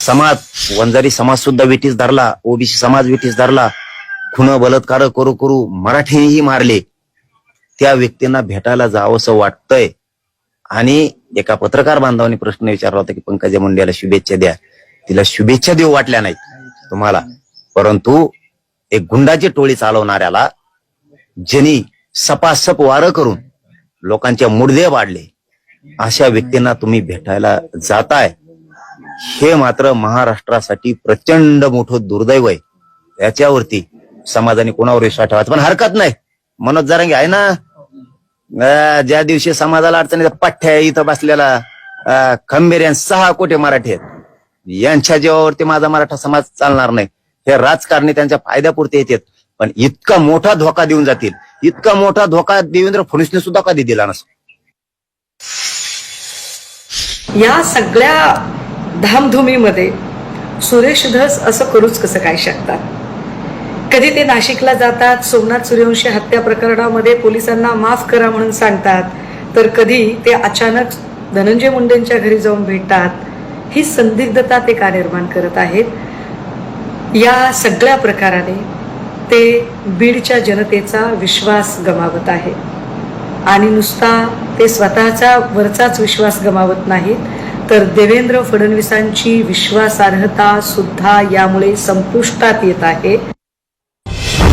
समाज, वंजारी समाज सुद्धा विटीस धरला, ओबीसी समाज विटीस धरला, खुन बलात्कार करू करू मराठीही मारले. त्या व्यक्तींना भेटायला जावंसं वाटतंय. आणि एका पत्रकार बांधवांनी प्रश्न विचारला होता की पंकजा मुंडेला शुभेच्छा द्या. तिला शुभेच्छा देऊ वाटल्या नाहीत तुम्हाला, परंतु एक गुंडाची टोळी चालवणाऱ्याला ज्यांनी सपासप वारं करून लोकांच्या मुडदे वाढले, अशा व्यक्तींना तुम्ही भेटायला जाताय, हे मात्र महाराष्ट्रासाठी प्रचंड मोठं दुर्दैव आहे. याच्यावरती समाजाने कोणावर विश्वास ठेवायचा. पण हरकत नाही, मनोज जरांगे आहे ना, ज्या दिवशी समाजाला अडचणीचा पठ्ठ्या इथं बसलेला खंबीर यांना 6 कोटी मराठी आहेत, यांच्या जीवावरती माझा मराठा समाज चालणार नाही. हे राजकारणी त्यांच्या फायद्यापुरते येतात, पण इतका मोठा धोका देऊन जातील, इतका मोठा धोका देवेंद्र फडणवीसने सुद्धा कधी दिला नसतो. या सगळ्या धामधुमीमध्ये सुरेश धस असं करूच कसं काय शकतात? कधी ते नाशिकला जातात, सोमनाथ सूर्यवंशी हत्या प्रकरणामध्ये पोलिसांना माफ करा म्हणून सांगतात, तर कधी ते अचानक धनंजय मुंडेंच्या घरी जाऊन भेटतात. ही संदिग्धता ते का निर्माण करत आहेत? या सगळ्या प्रकाराने ते बीडच्या जनतेचा विश्वास गमावत आहे. आणि नुसता ते स्वतःचा वरचाच विश्वास गमावत नाहीत, तर देवेंद्र फडणवीसांची विश्वासार्हता सुद्धा यामुळे संपुष्टात येत आहे.